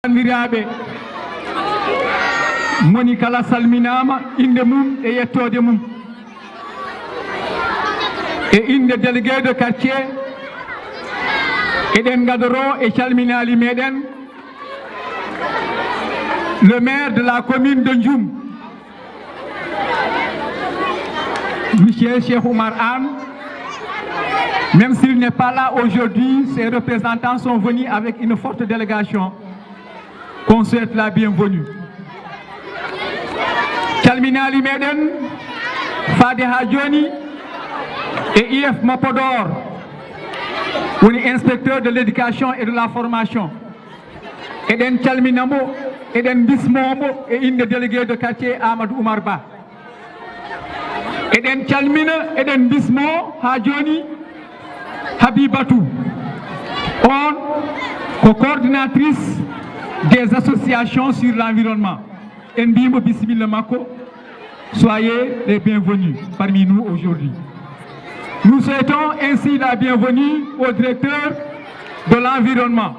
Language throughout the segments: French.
Bandiraɓe moni kala salminama inde mum e yettode mum e inde délégué de quartier eɗen gadoro e calminali meɗen le maire de la commune de Ndioum monsieur Cheikh Oumar Anne. Même s'il n'est pas là aujourd'hui, ses représentants sont venus avec une forte délégation. Qu'on souhaite la bienvenue. Calminali Meden, Fadi Hadjoni et IF Mapodor, inspecteur de l'éducation et de la formation. Eden Calminamo, Eden Bismomo et une déléguée de quartier Amadou Oumarba. Eden Calmina, Eden Bismo, Hadjoni, Habibatou. On, coordinatrice des associations sur l'environnement. Mbimo Bismillah Mako, soyez les bienvenus parmi nous aujourd'hui. Nous souhaitons ainsi la bienvenue au directeur de l'environnement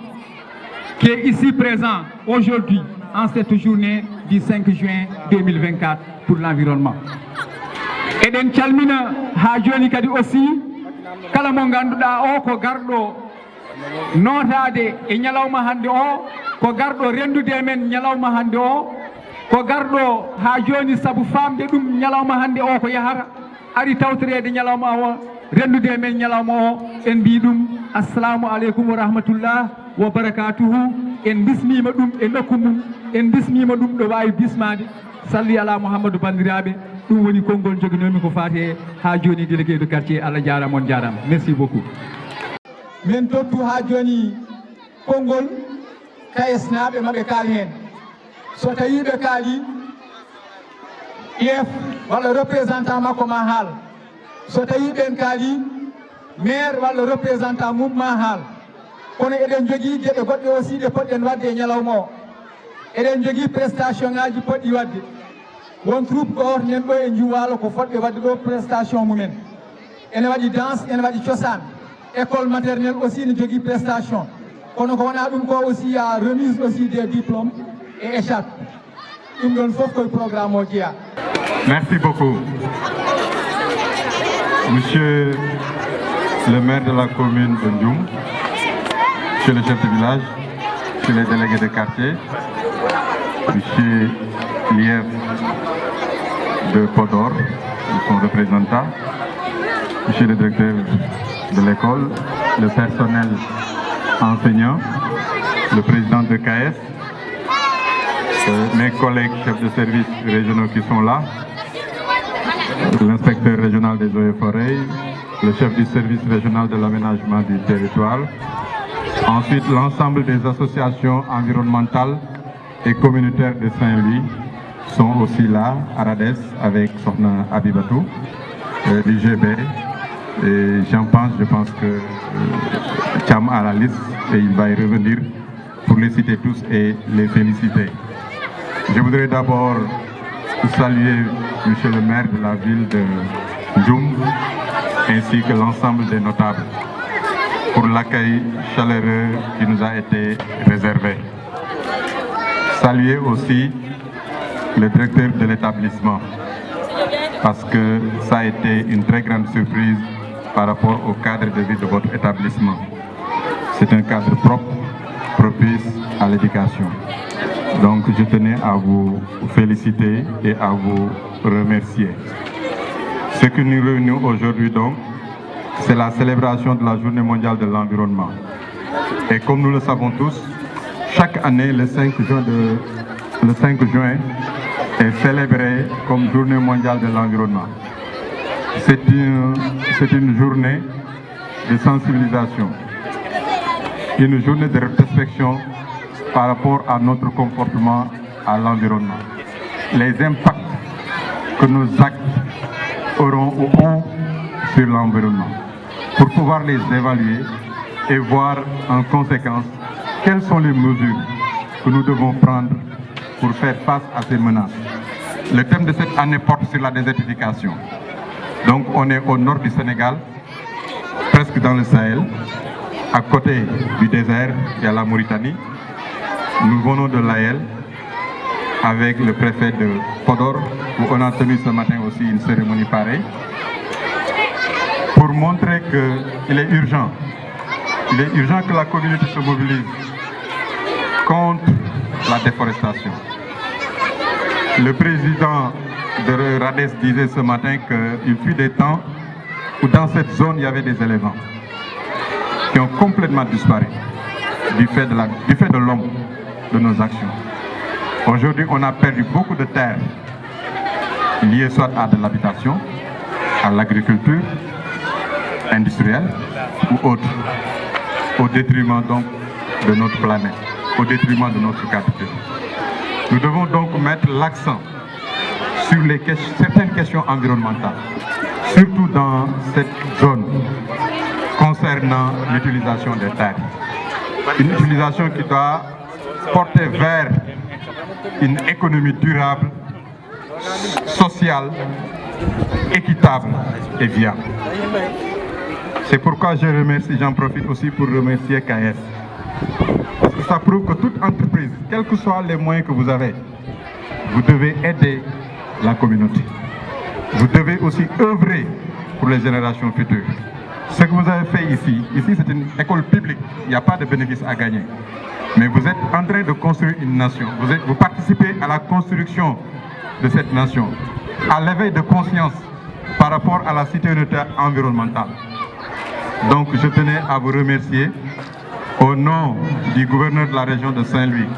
qui est ici présent aujourd'hui en cette journée du 5 juin 2024 pour l'environnement. Eden Chalmina Hajoni Kadi aussi, kala mo ganduɗa o ko garɗo notade e ñalawma hande o ko garɗo rendude men ñalawma hande o ko garɗo ha joni saabu famde ɗum ñalawma hande o ko yahata ari tawtorede ñalawma o rendude men ñalawma o en mbi ɗum assalamu aleykum wa rahmatullah wa barakatuhu en bismima ɗum e nokku mum en bismima ɗum ɗo wawi bismade salli ala mouhamadou bandiraɓe ɗum woni konngol joguinomi ko fate ha joni délégué de quartier Allah jarama on jarama merci beaucoup. Min tottu ha joni konngol KS naɓe maɓe kaali hen so tawi ɓe kaali IF walla représentant makko ma haal so tawi ɓen kaali maire walla représentant mum ma haal kono eɗen jogui gueɗe goɗɗe aussi ɗe poɗɗen wadde e ñalawma o eɗen jogui prestation ngaji poɗɗi wadde won troupe goto nen ɗo e Juwalo ko fodɓe wadde ɗo prestation mumen ene waɗi danse ene waɗi cosaan école maternelle aussi ne jogui prestation kono ko wona ɗum ko aussi ya remise aussi des diplômes et écharpe ɗum ɗon foof koye programme o jeeya. Merci beaucoup. Monsieur le maire de la commune de Ndioum, monsieur le chef de village, monsieur les délégués de quartier, monsieur l'IF de Podor, son représentant, monsieur le directeur de l'école, le personnel enseignant, le président de KS, mes collègues chefs de service régionaux qui sont là, l'inspecteur régional des eaux et forêts, le chef du service régional de l'aménagement du territoire, ensuite l'ensemble des associations environnementales et communautaires de Saint-Louis sont aussi là, à Rades, avec Sokhna Abibatou, l'IGB, et je pense que Cham a la liste et il va y revenir pour les citer tous et les féliciter. Je voudrais d'abord saluer monsieur le maire de la ville de Ndioum ainsi que l'ensemble des notables pour l'accueil chaleureux qui nous a été réservé. Saluer aussi le directeur de l'établissement parce que ça a été une très grande surprise par rapport au cadre de vie de votre établissement. C'est un cadre propre, propice à l'éducation. Donc je tenais à vous féliciter et à vous remercier. Ce que nous réunissons aujourd'hui donc, c'est la célébration de la Journée mondiale de l'environnement. Et comme nous le savons tous, chaque année le 5 juin est célébré comme Journée mondiale de l'environnement. C'est une journée de sensibilisation, une journée de rétrospection par rapport à notre comportement à l'environnement. Les impacts que nos actes auront ou ont sur l'environnement, pour pouvoir les évaluer et voir en conséquence quelles sont les mesures que nous devons prendre pour faire face à ces menaces. Le thème de cette année porte sur la désertification. Donc on est au nord du Sénégal, presque dans le Sahel, à côté du désert, il y a la Mauritanie. Nous venons de l'AEL avec le préfet de Podor, où on a tenu ce matin aussi une cérémonie pareille, pour montrer qu'il est urgent. Il est urgent que la communauté se mobilise contre la déforestation. Le président de RADES disait ce matin qu'il fut des temps où dans cette zone il y avait des éléments qui ont complètement disparu du fait de l'homme, de nos actions. Aujourd'hui, on a perdu beaucoup de terres liées soit à de l'habitation, à l'agriculture industrielle ou autre, au détriment donc de notre planète, au détriment de notre cadre de vie. Nous devons donc mettre l'accent sur certaines questions environnementales, surtout dans cette zone concernant l'utilisation des terres. Une utilisation qui doit porter vers une économie durable, sociale, équitable et viable. C'est pourquoi j'en profite aussi pour remercier KS. Parce que ça prouve que toute entreprise, quels que soient les moyens que vous avez, vous devez aider la communauté. Vous devez aussi œuvrer pour les générations futures. Ce que vous avez fait ici c'est une école publique, il n'y a pas de bénéfice à gagner. Mais vous êtes en train de construire une nation. Vous participez à la construction de cette nation, à l'éveil de conscience par rapport à la citoyenneté environnementale. Donc je tenais à vous remercier au nom du gouverneur de la région de Saint-Louis,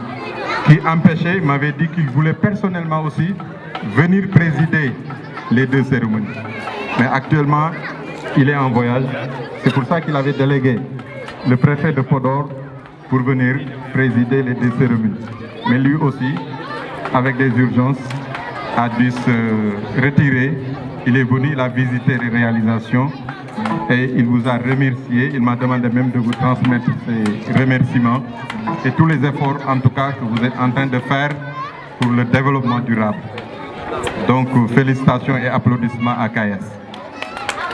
qui empêchait, m'avait dit qu'il voulait personnellement aussi venir présider les deux cérémonies. Mais actuellement, il est en voyage. C'est pour ça qu'il avait délégué le préfet de Podor pour venir présider les deux cérémonies. Mais lui aussi, avec des urgences, a dû se retirer. Il est venu, il a visité les réalisations et il vous a remercié. Il m'a demandé même de vous transmettre ses remerciements et tous les efforts en tout cas que vous êtes en train de faire pour le développement durable. Donc félicitations et applaudissements à KS.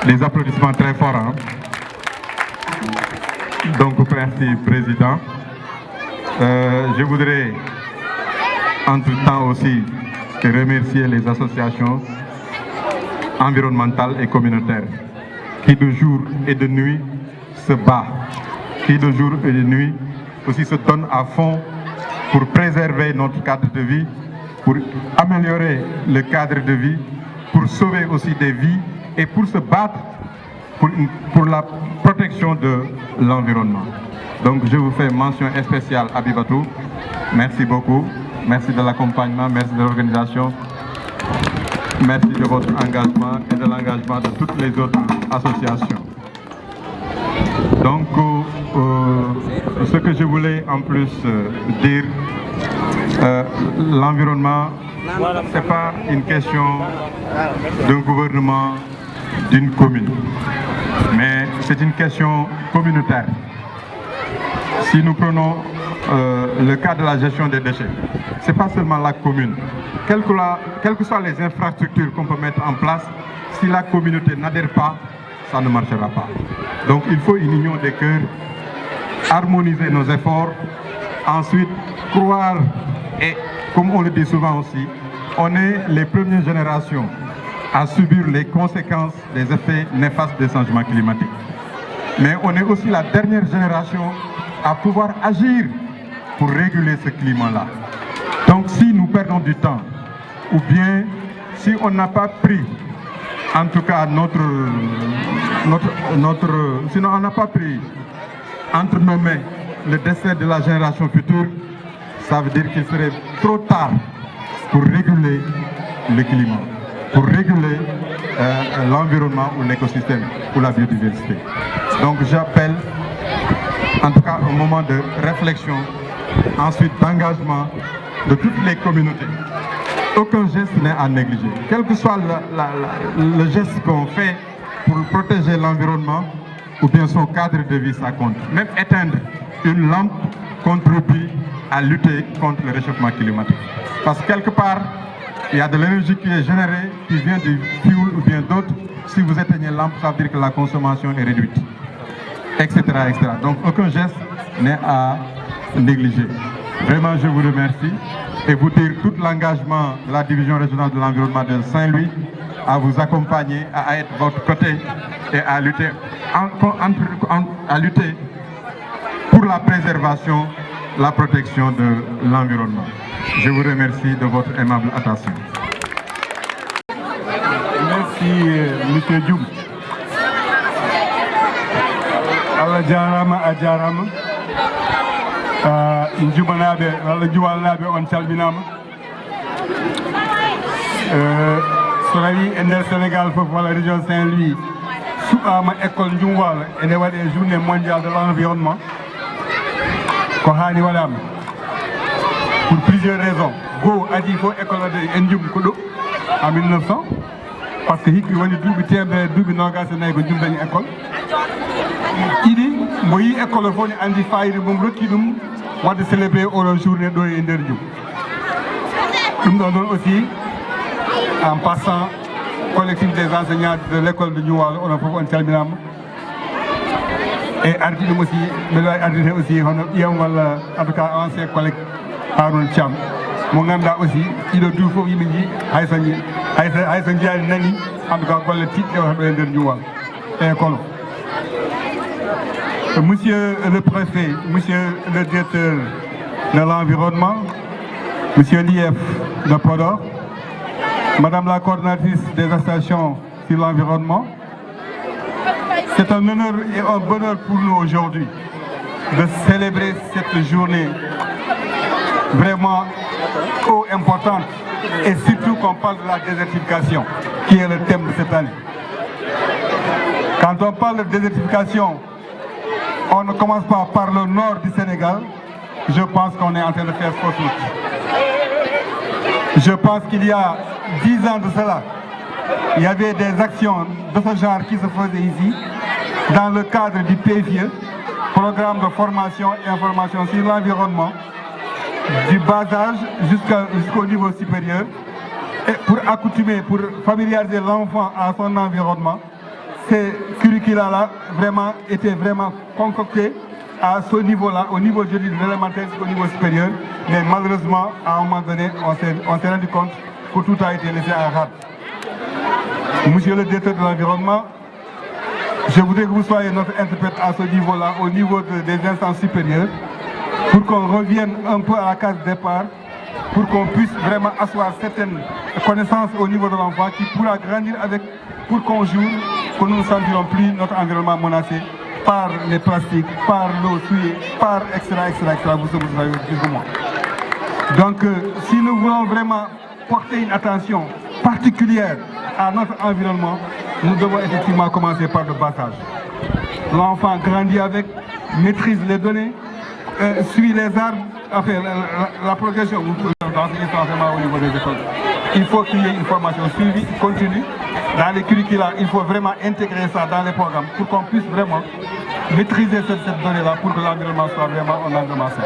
Des applaudissements très forts. Hein? Donc merci Président. Je voudrais entre-temps aussi remercier les associations environnementales et communautaires qui de jour et de nuit se battent, qui de jour et de nuit aussi se donnent à fond pour préserver notre cadre de vie, pour améliorer le cadre de vie, pour sauver aussi des vies et pour se battre pour la protection de l'environnement. Donc je vous fais mention spéciale à Abibatou. Merci beaucoup. Merci de l'accompagnement, merci de l'organisation. Merci de votre engagement et de l'engagement de toutes les autres associations. Donc, ce que je voulais en plus dire, l'environnement, ce n'est pas une question d'un gouvernement, d'une commune, mais c'est une question communautaire. Si nous prenons le cas de la gestion des déchets, ce n'est pas seulement la commune. Quelles que soient les infrastructures qu'on peut mettre en place, si la communauté n'adhère pas, ça ne marchera pas. Donc il faut une union des cœurs, harmoniser nos efforts, ensuite croire, et comme on le dit souvent aussi, on est les premières générations à subir les conséquences des effets néfastes des changements climatiques. Mais on est aussi la dernière génération à pouvoir agir pour réguler ce climat-là. Donc si nous perdons du temps, ou bien si on n'a pas pris, en tout cas sinon on n'a pas pris entre nos mains le destin de la génération future, ça veut dire qu'il serait trop tard pour réguler le climat, pour réguler l'environnement ou l'écosystème ou la biodiversité. Donc j'appelle en tout cas un moment de réflexion, ensuite d'engagement de toutes les communautés. Aucun geste n'est à négliger. Quel que soit le geste qu'on fait pour protéger l'environnement ou bien son cadre de vie, ça compte. Même éteindre une lampe contribue à lutter contre le réchauffement climatique. Parce que quelque part, il y a de l'énergie qui est générée, qui vient du fuel ou bien d'autres. Si vous éteignez la lampe, ça veut dire que la consommation est réduite, etc., etc. Donc aucun geste n'est à négliger. Vraiment, je vous remercie et vous dire tout l'engagement de la Division régionale de l'environnement de Saint-Louis à vous accompagner, à être votre côté et à lutter, à lutter pour la préservation, la protection de l'environnement. Je vous remercie de votre aimable attention. Merci, M. Dioum. Allah jarama a jarama. Jubanaɓe walla juwalnaɓe on calminama. So tawi e nder Sénégal fof walla région Saint-Louis suɓama école Jumwala ene waɗe journée mondiale de l'environnement ko hani waɗama pour plusieurs raisons. Go adi fof école waɗe en jum ko ɗo en 1900 par ce que hikki woni duuɓi temedere duuɓi nogas e nayyi ko jumdañi école. Ɗiɗi mo yi école fof ne andi fayida mum rokki ɗum wadde célébré oɗon journée ɗo e nder jum. Ɗum ɗon ɗon aussi en passant collectif des enseignants de l'école de Niouwalo onon fof on calminama et ardi ɗum aussi mbeɗa wawi ardite aussi hono ƴeew walla en tout cas ancien collègue Haroun Thiam mo ganduɗa aussi ɗiɗo duuɓi fof yimɓe jii hayso jiyani nani en tout cas golle tiɗɗe o ɗo e nder Niouwalo école. Monsieur le préfet, monsieur le directeur de l'environnement, monsieur l'IF de Podor, madame la coordinatrice des associations sur l'environnement, c'est un honneur et un bonheur pour nous aujourd'hui de célébrer cette journée vraiment trop importante et surtout qu'on parle de la désertification qui est le thème de cette année. Quand on parle de désertification, on ne commence pas par le nord du Sénégal. Je pense qu'on est en train de faire fausse route. Je pense qu'il y a 10 ans de cela, il y avait des actions de ce genre qui se faisaient ici, dans le cadre du PFIE, programme de formation et information sur l'environnement, du bas âge jusqu'au niveau supérieur, et pour accoutumer, pour familiariser l'enfant à son environnement. Ces curricula-là vraiment étaient vraiment concoctés à ce niveau-là, au niveau de l'élémentaire jusqu'au niveau supérieur. Mais malheureusement, à un moment donné, on s'est rendu compte que tout a été laissé à rate. Monsieur le directeur de l'environnement, je voudrais que vous soyez notre interprète à ce niveau-là, au niveau des instances supérieures, pour qu'on revienne un peu à la case de départ, pour qu'on puisse vraiment asseoir certaines connaissances au niveau de l'enfant qui pourra grandir avec, pour qu'on joue, que nous ne sentirons plus notre environnement menacé par les plastiques, par l'eau souillée, par etc. Vous savez plus ou moins. Donc, si nous voulons vraiment porter une attention particulière à notre environnement, nous devons effectivement commencer par le bas âge. L'enfant grandit avec, maîtrise les données, suit les arbres, enfin la progression au niveau des écoles. Il faut qu'il y ait une formation suivie, continue. Dans les curricula, il faut vraiment intégrer ça dans les programmes pour qu'on puisse vraiment maîtriser cette donnée-là pour que l'environnement soit vraiment un environnement sain.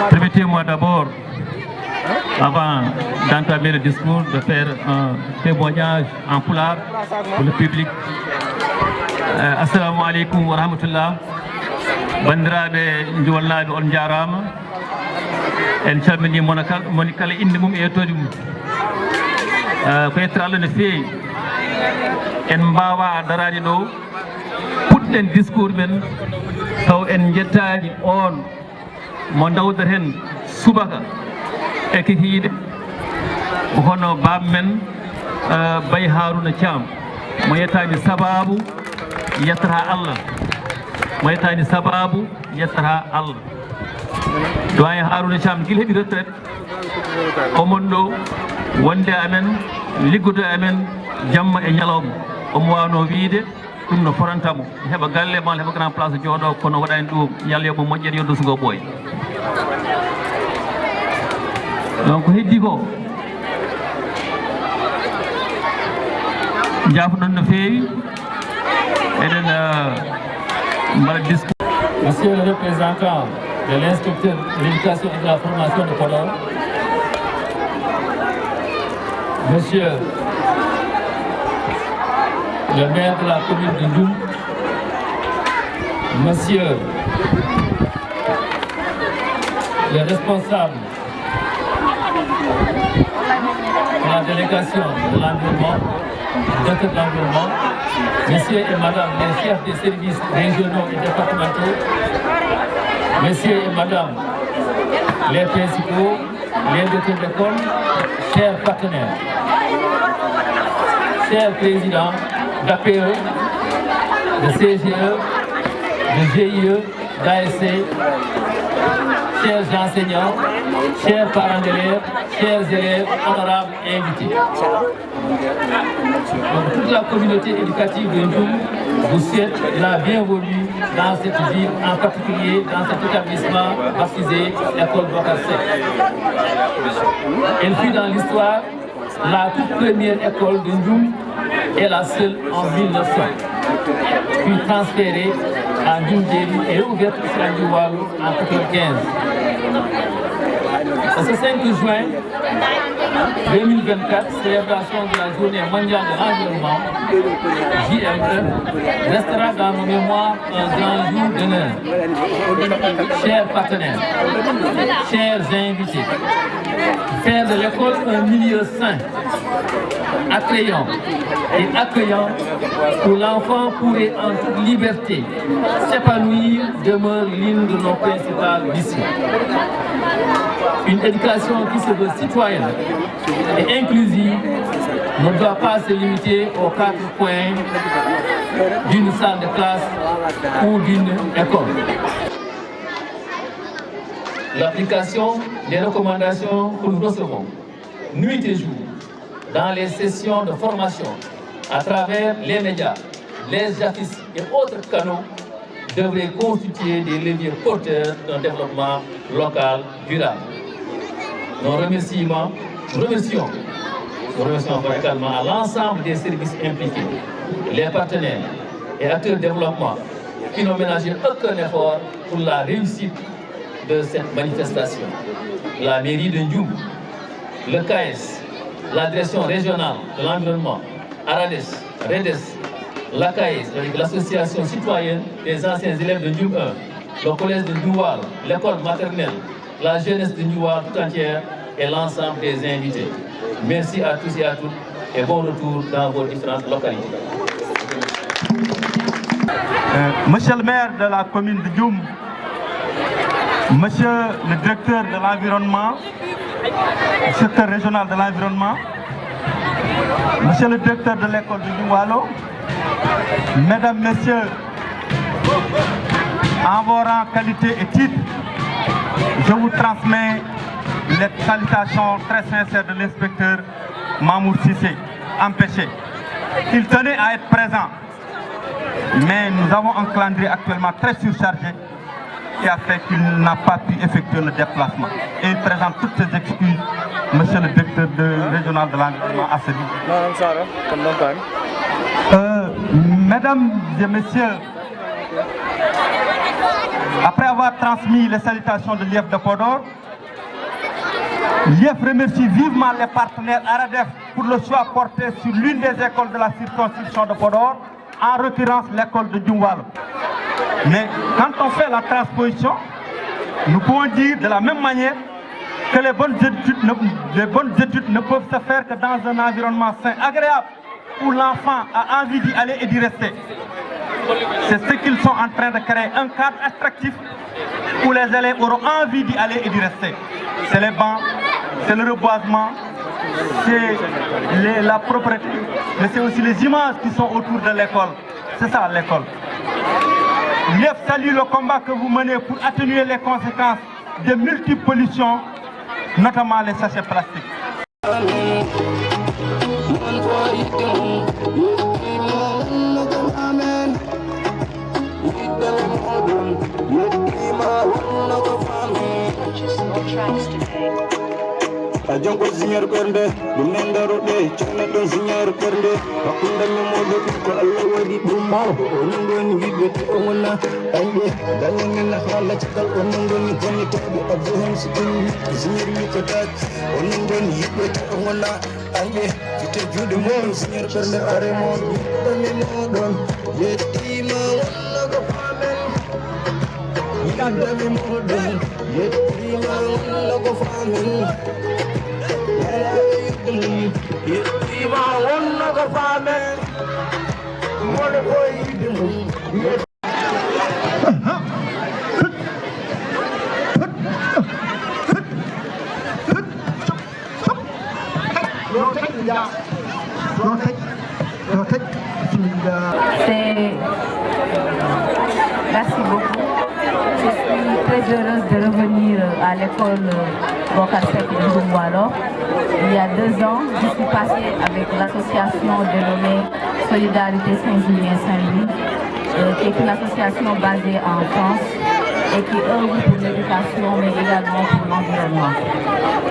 Permettez-moi d'abord, avant d'entamer le discours, de faire un témoignage en pulaar pour le public. Assalamu alaikum wa rahmatullah. Bandiraɓe jowolnaɓe on jarama. En calmini moni kala inde mum e yettode mum. Ko yettere Allah no feewi. En mbawa darade ɗo puɗɗen discours men taw en jettani on mo dawdata hen subaka e kikiide hono bab men Bay Harouna Thiam mo yettani sababu yettata Allah mo yettani sababu yettata Allah doyen Harouna Thiam guila heeɓi retraite omon ɗo wonde amen liggodo amen jamma e ñalawma omo wawno wiide ɗum no forantamo heɓa galle ma heɓa grand place jooɗo kono waɗani ɗum yalla yoɓe moƴƴere yoddo sugo ɓooy donc heddi ko jaafoɗon no feewi eɗen mbaɗa discours. Monsieur le représentant de l'inspecteur de l'éducation et de la formation de Podor, Monsieur le maire de la commune de Ndioum, Monsieur le responsable de la délégation de l'environnement, de l'environnement, Messieurs et Madame les chefs des services régionaux et départementaux, Messieurs et Madame les principaux, les directeurs d'école, chers partenaires, chers présidents d'APE, de CGE, de GIE, d'ASC, chers enseignants, chers parents d'élèves, chers élèves, honorables invités. Donc, toute la communauté éducative de Ndioum vous souhaite la bienvenue dans cette ville, en particulier dans cet établissement baptisé École Bokar Seck. Elle fut dans l'histoire la toute première école de Ndioum et la seule en 1900, puis transférée à Ndioum Djeri et ouverte sur la Ndioum en 1995. Ce 5 juin 2024, célébration de la journée mondiale de l'environnement, JME, restera dans nos mémoires un grand jour d'honneur. Chers partenaires, chers invités, faire de l'école un milieu sain, attrayant et accueillant où l'enfant pourrait en toute liberté s'épanouir demeure l'une de nos principales missions. Une éducation qui se veut citoyenne et inclusive ne doit pas se limiter aux 4 coins d'une salle de classe ou d'une école. L'application des recommandations que nous recevons, nuit et jour, dans les sessions de formation, à travers les médias, les affiches et autres canaux, devrait constituer des leviers porteurs d'un développement local durable. Nous remercions également à l'ensemble des services impliqués, les partenaires et acteurs de développement qui n'ont ménagé aucun effort pour la réussite de cette manifestation. La mairie de Ndioum, le CAES, la direction régionale de l'environnement, ARADES, REDES, la CAES, l'association citoyenne des anciens élèves de Ndioum 1, le collège de Ndoual, l'école maternelle, la jeunesse de Ndoual tout entière et l'ensemble des invités. Merci à tous et à toutes et bon retour dans vos différentes localités. Monsieur le maire de la commune de Ndioum, Monsieur le directeur de l'environnement, secteur régional de l'environnement, Monsieur le directeur de l'école de Ndoualo, Mesdames, Messieurs, en vos rangs, qualité et titres, je vous transmets les salutations très sincères de l'inspecteur Mamour Sissé, empêché. Il tenait à être présent Mais nous avons un calendrier actuellement très surchargé qui a fait qu'il n'a pas pu effectuer le déplacement. Et il présente toutes ses excuses, monsieur le directeur régional de l'environnement à ce niveau. Mesdames et messieurs, après avoir transmis les salutations de l'IEF de Podor, l'IEF remercie vivement les partenaires ARADEF pour le choix porté sur l'une des écoles de la circonscription de Podor, en l'occurrence l'école de Djoumbalo. Mais quand on fait la transposition, nous pouvons dire de la même manière que les bonnes études ne peuvent se faire que dans un environnement sain, agréable, où l'enfant a envie d'y aller et d'y rester. C'est ce qu'ils sont en train de créer, un cadre attractif où les élèves auront envie d'y aller et d'y rester. C'est les bancs, c'est le reboisement, c'est la propreté, mais c'est aussi les images qui sont autour de l'école. C'est ça l'école. L'IEF salue le combat que vous menez pour atténuer les conséquences de multiples pollutions, notamment les sachets plastiques. Ajonko signor Korde, Bumenda Rode, Chanaton signor Korde, Akunda Modo ko Allah wadi bumbal, Onungoni Wibet Omana, Ande, Dalang Hala Chakal, Onungoni Konitabi, Abraham Sikin, Signor Yukatak, Onungoni Wibet Omana, Ande, Fite Judemon, Signor Korde Aremon, Modon, Yetima, Nagapamen, Yadami Modon, Yetima, Nagapamen. Merci beaucoup. Je suis très heureuse de revenir à l'école Bokarsek de Djoumbalo. Il y a 2 ans, je suis passée avec l'association dénommée Solidarité Saint-Julien-Saint-Louis, qui est une association basée en France et qui œuvre pour l'éducation mais également pour l'environnement.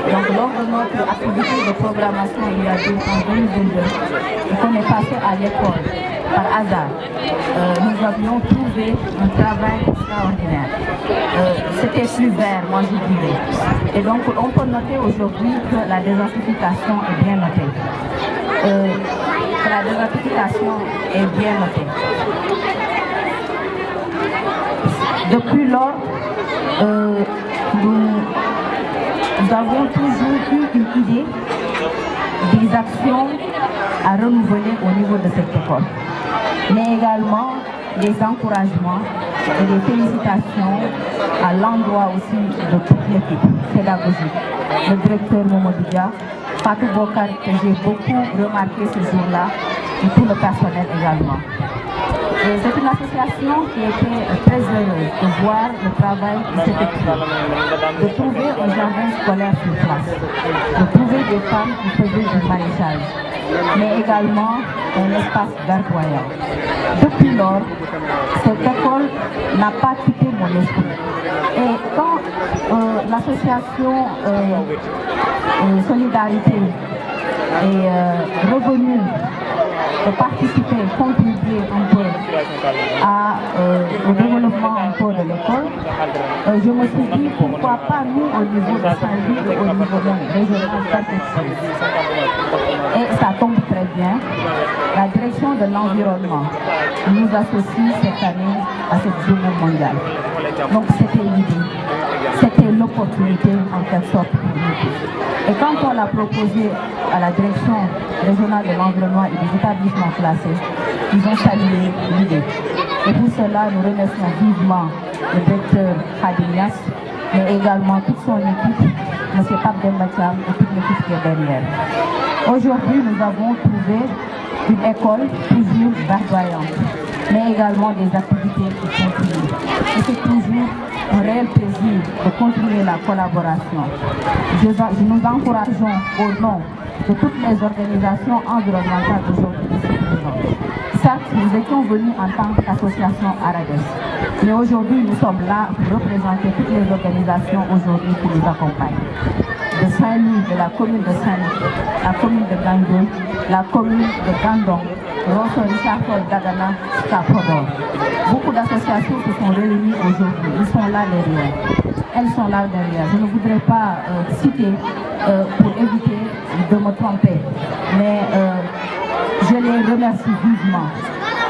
Donc lors de notre activité de programmation il y a 2 ans, 2022, on est passé à l'école par hasard. Nous avions trouvé un travail extraordinaire. C'était plus vert, moi je dirais. Et donc on peut noter aujourd'hui que la désertification est bien notée. Depuis lors, nous avons toujours eu une idée des actions à renouveler au niveau de cette école, mais également des encouragements et des félicitations à l'endroit aussi de toute l'équipe pédagogique, le directeur Momodidia, Fatou Bokar, que j'ai beaucoup remarqué ce jour-là, et tout le personnel également. C'est une association qui était très heureuse de voir le travail de cette équipe, de trouver un jardin scolaire sur place, de trouver des femmes qui faisaient du maraîchage, mais également un espace verdoyant. Depuis lors, cette école n'a pas quitté mon esprit. Et quand l'association Solidarité est revenue de participer, contribuer un peu au développement un peu de l'école, je me suis dit pourquoi pas nous au niveau de Saint-Louis et au niveau de régional faire quelque chose. Et ça tombe très bien. La direction de l'environnement nous associe cette année à cette journée mondiale. Donc c'était l'idée, c'était l'opportunité en quelque sorte pour nous. Et quand on l'a proposé à la direction régionale de l'environnement et des établissements classés, ils ont salué l'idée. Et pour cela, nous remercions vivement le directeur Khadinias, mais également toute son équipe, M. Pape Dembacham et toute l'équipe qui est derrière. Aujourd'hui, nous avons trouvé une école toujours verdoyante, mais également des activités qui continuent. Et c'est toujours un réel plaisir de continuer la collaboration. Nous encourageons au nom de toutes les organisations environnementales aujourd'hui ici présentes. Certes, nous étions venus en tant qu'association Arades, mais aujourd'hui nous sommes là pour représenter toutes les organisations aujourd'hui qui nous accompagnent. De Saint-Louis, de la commune de Saint-Louis, la commune de Gandon, la commune de Gandon, Rosso Richard Dagana, Podor. Beaucoup d'associations se sont réunies aujourd'hui, ils sont là derrière. Elles sont là derrière. Je ne voudrais pas citer pour éviter de me tromper, mais je les remercie vivement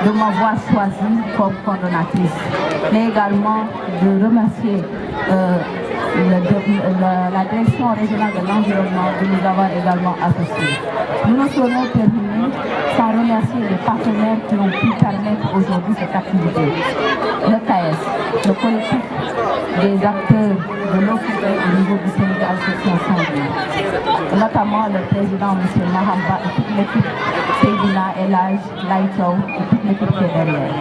de m'avoir choisie comme coordonnatrice, mais également de remercier la direction régionale de l'environnement de nous avoir également associés. Nous ne saurions terminer sans remercier les partenaires qui ont pu permettre aujourd'hui cette activité. Le CAES, le collectif des acteurs de l'eau au niveau du Sénégal section Saint-Louis, notamment le président M. Mahamba et toute l'équipe Seydina Elage, Laïtao et toute l'équipe qui est derrière.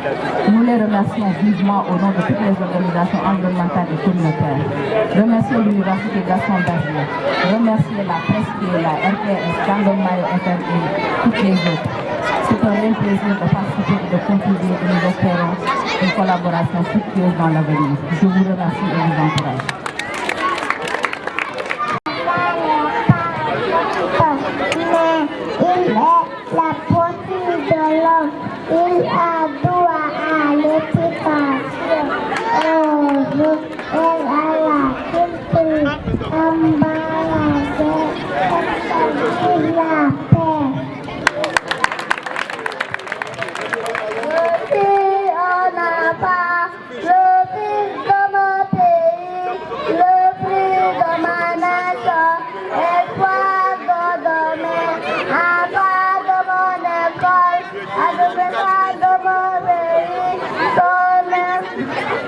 Nous les remercions vivement au nom de toutes les organisations environnementales et communautaires. Remercier l'Université Gaston Berger, remercier la presse qui est là, RTS, Gandon Mayo FM et toutes les autres. C'est un réel plaisir de participer et de contribuer et nous espérons une collaboration fructueuse dans l'avenir. Je vous remercie et vous encourage. La poésie de l'homme, il a droit à l'éducation. Elle a la culture, embarrassée, la paix. Si on n'a pas le fils de mon pays, le fils de ma nation, et toi de demain, avant de mon école, à de mon pays,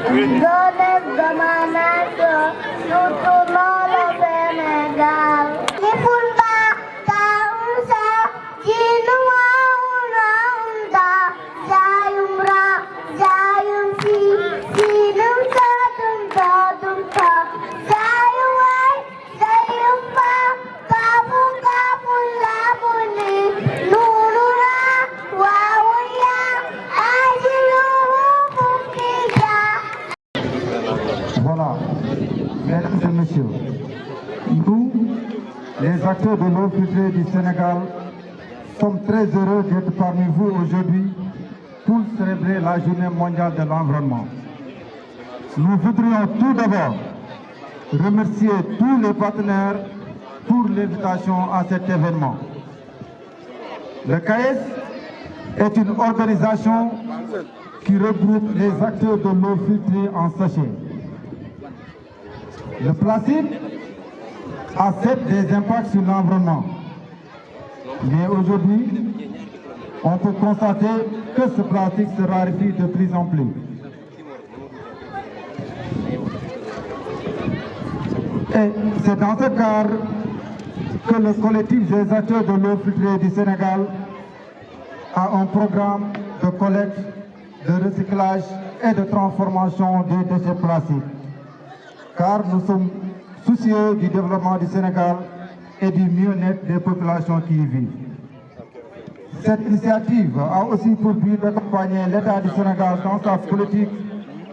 jeunesse de ma nation, nous tournons le Sénégal. Nifunda, Kaunsa, Jinua, Unda, Zayumra, Zayumsi, Sinum, Sadum, Sadum, Zayuai, Zayumpa, Kapu, Kapu, Labuni, Nurura, Wawuya, Ajilu, Bukija. Voilà, mesdames et messieurs, nous, les acteurs de l'eau filtrée du Sénégal, sommes très heureux d'être parmi vous aujourd'hui pour célébrer la journée mondiale de l'environnement. Nous voudrions tout d'abord remercier tous les partenaires pour l'invitation à cet événement. Le CAES est une organisation qui regroupe les acteurs de l'eau filtrée en sachet. Le plastique a certes des impacts sur l'environnement, mais aujourd'hui, on peut constater que ce plastique se raréfie de plus en plus. Et c'est dans ce cadre que le collectif des acteurs de l'eau filtrée du Sénégal a un programme de collecte, de recyclage et de transformation des déchets plastiques. Car nous sommes soucieux du développement du Sénégal et du mieux-être des populations qui y vivent. Cette initiative a aussi pour but d'accompagner l'État du Sénégal dans sa politique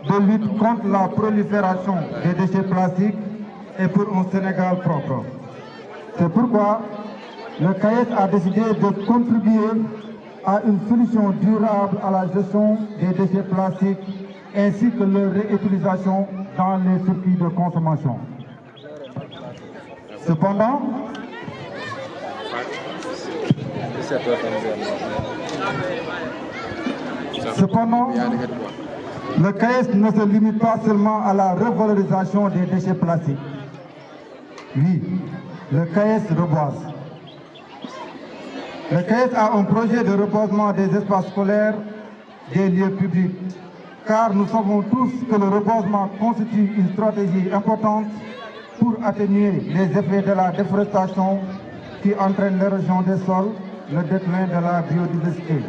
de lutte contre la prolifération des déchets plastiques et pour un Sénégal propre. C'est pourquoi le CAES a décidé de contribuer à une solution durable à la gestion des déchets plastiques ainsi que leur réutilisation dans les circuits de consommation. Cependant, le CAES ne se limite pas seulement à la revalorisation des déchets plastiques. Oui, le CAES reboise. Le CAES a un projet de reboisement des espaces scolaires, des lieux publics, car nous savons tous que le reboisement constitue une stratégie importante pour atténuer les effets de la déforestation qui entraîne l'érosion des sols, le déclin de la biodiversité.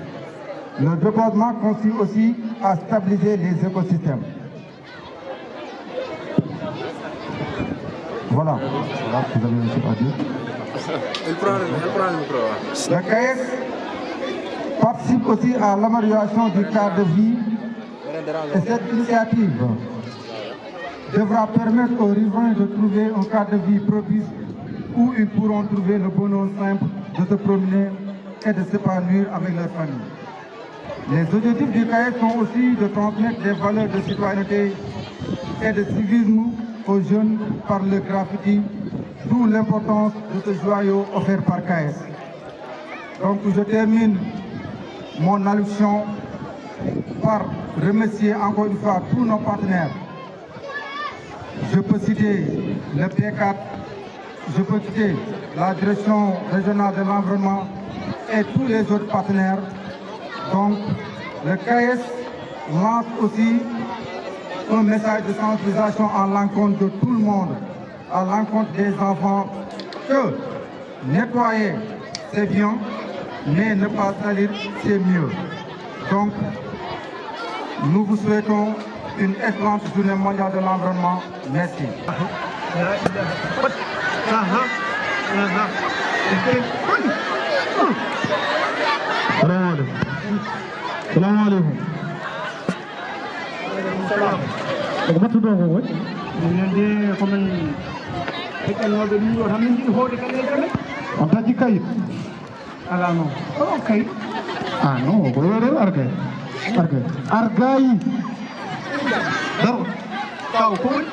Le reboisement consiste aussi à stabiliser les écosystèmes. Voilà, vous avez aussi à dire. Le CAES participe aussi à l'amélioration du cadre de vie. Et cette initiative devra permettre aux riverains de trouver un cadre de vie propice où ils pourront trouver le bonheur simple de se promener et de s'épanouir avec leur famille. Les objectifs du CAES sont aussi de transmettre des valeurs de citoyenneté et de civisme aux jeunes par le graffiti, d'où l'importance de ce joyau offert par CAES. Donc je termine mon allusion par remercier encore une fois tous nos partenaires. Je peux citer le P4, je peux citer la direction régionale de l'environnement et tous les autres partenaires. Donc le CAES lance aussi un message de sensibilisation à l'encontre de tout le monde, à l'encontre des enfants, que nettoyer c'est bien, mais ne pas salir c'est mieux. Donc nous vous souhaitons une excellente journée mondiale de l'environnement. Merci. Salam alaikum. Ko battu do ko woni de ko men hekkanoɓe ɗum ɗo tan min jiɗi hoode kaɗeɗe on taƴi kayit ala noon o kayit non ko ɗo argay argayi daro taw ko woni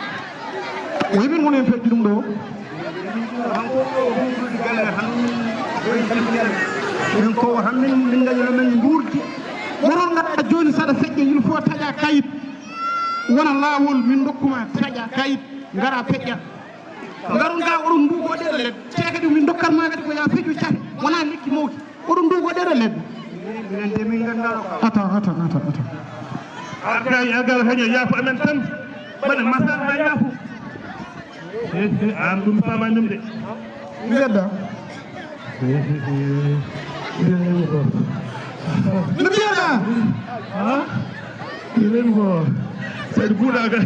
o heɓin woni en feƴƴi ɗum ɗo hanko hundude galle tan min ko tan min dañino men guurdi wonon ngaɗa joni saɗa feƴƴa il faut taƴa kayit wona laawol min dokkuma taƴa kayit ngara feƴƴa ngaron ga oɗon ndugo ɗeɗo leɗɗe te kadi min dokkanma kadi ko ya feƴƴu cahe wona lekki mawki oɗon ndugo ɗeɗo leɗɗe minen de min gandaɗo ata argayi agal heño yaafo amen tan mbaɗa masala ha yaafo an ɗum famani ɗum de mi wedda no mbiyeɗa irem ko saydu buuɗaga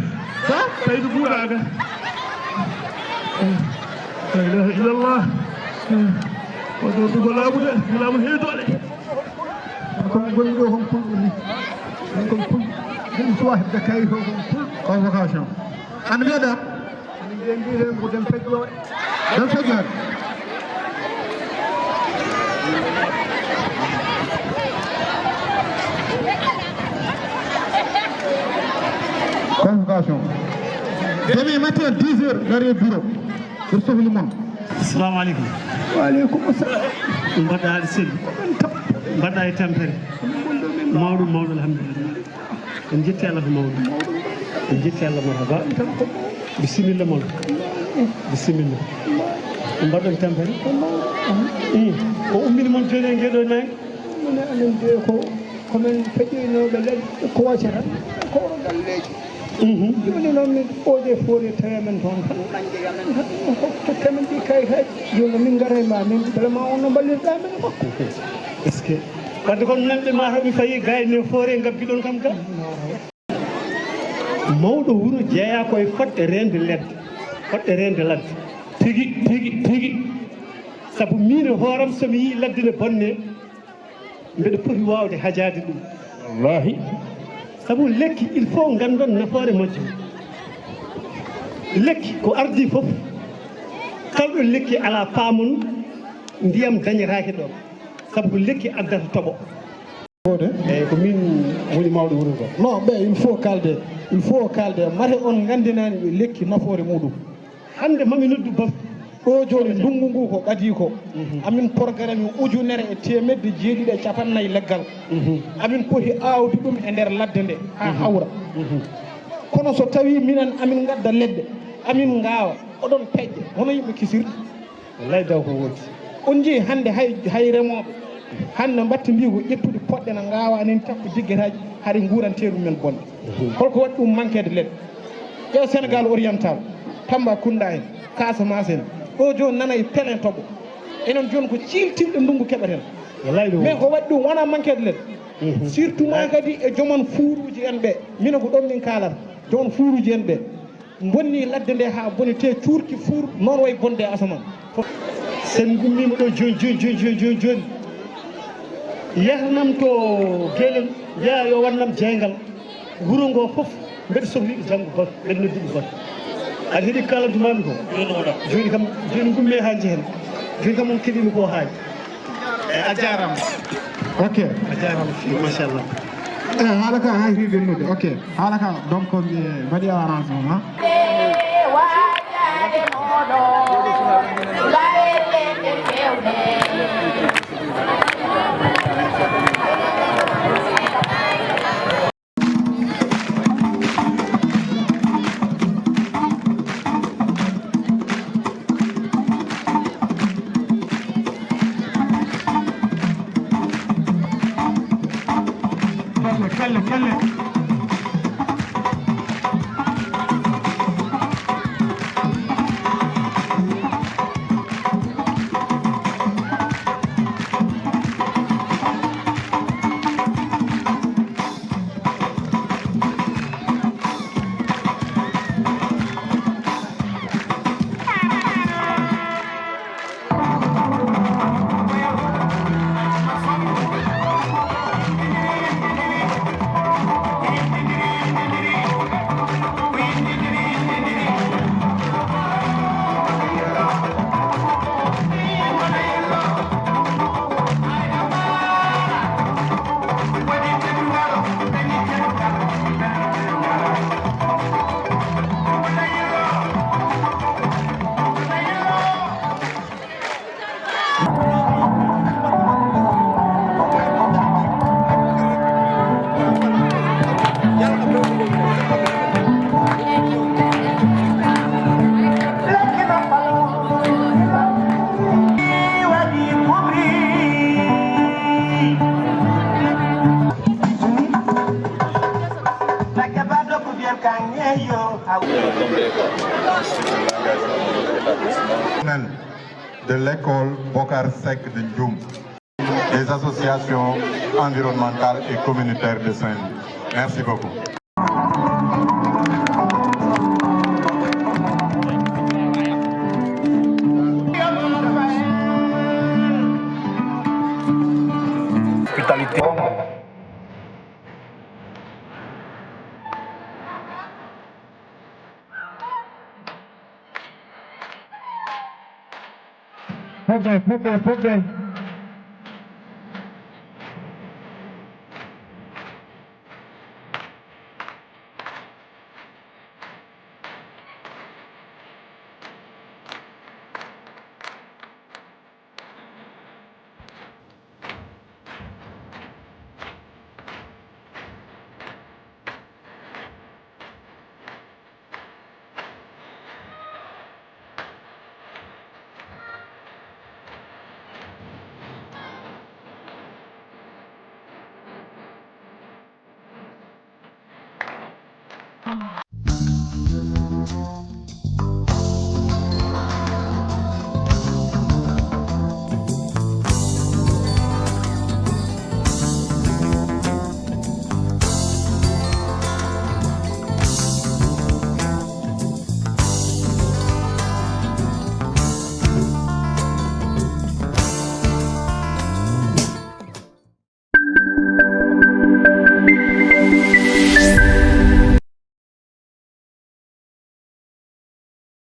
la ilaha illallah oɗo dugo laamu de laamu heedoɗe komi gonɗi ɗo kon pulɗo ni kon pulɗo ɗum suwa hebde kayit o kon pulɗo convocation an mbiyeɗa min mbiyeten ko dem feƴƴoɗe dem feƴƴoɗe convocation demain matin 10 heures gare bureau pour sohli moon assalamu aleykum waaleykum assalam mbaɗɗa aɗa selli mbaɗɗa e tampere mawɗum alhamdulillah en jetti Allah ko mawɗum en jetti Allah marhaba bisimilla moon bisimilla mbaɗɗon tampere ko ummini moon joni e ngeɗo nangue mone anen de komin feƴƴinoɓe leɗɗe ko waccata ko oɗo galleji joni noon min ɓooƴe foore tawi men toon tan dañde amen tan tottamen ɗi kayitaji joni min gara ma min vraiment on no ballirɗa men e makko est ce que wadde kono nanɓe mataw fayi gayne foore gabbiɗon kam ga mawɗo wuuro jeeya koye fodde rende ladde tigui saabu min e hooram somi yi ladde ne bonne mbeɗa foti wawde hajade ɗum wallahi sabu lekki il faut gandon nafoore majjum lekki ko ardi fof kalɗo lekki ala paamon ndiyam dañetake ɗon sabu ko lekki addata toɓo eyyi ko min woni mawɗo wuuro ko non ɓe il faut kalde mate on gandinani ɓe lekki nafoore muɗum hande mami noddu baf ɗo joni ndungu ngu ko ɓadi ko amin programme ujunere e temedde jeeɗiɗi e capannayyi leggal amin poti awdi ɗum e nder ladde nde ha hawra kono so tawi minen amin gadda leɗɗe amin gawa oɗon peƴƴe hono yimɓe kisirta wallahi daw ko wodi on jeeyi hande hay remoɓe hande mbatti mbi ko ƴettude poɗɗe no gawa nin takko jiggetaji haɗe guurante ɗum men bonde holko waɗi ɗum manquede leɗɗe ƴeew Sénégal oriental Tambacounda en Casamance en ɗo joni nana e plein toɓo enen joni ko ciltilɗe ndungu keɓeten mais ko waɗi ɗum wona manquede leɗɗe surtout ma kadi e jomon fuuruji en ɓe mino ko ɗon min kalata jomon fuuruji en ɓe bonni ladde nde ha boni te cuurki fuur noon way bonde e asaman sen gummima ɗo joni yehnam to guelel jeeya yo wannam jeygal wuro ngo fof mbeɗa sohli janggo goto mbeɗa noddiɗo goto aɗa heeɗi kalantumami ko joni kam joni gummi ha jehen joni kam on keɗimi ko haaji a jarama ok a jarama fi machallah haala ka ha heewi ɓennude ok haala ka donc ɓe mbaɗi arrangement ha wajade moɗo garelede fewde kelle de l'école Bokar Sek de Ndioum, des associations environnementales et communautaires de Saint-Louis. Merci beaucoup. Hospitalité. Problème.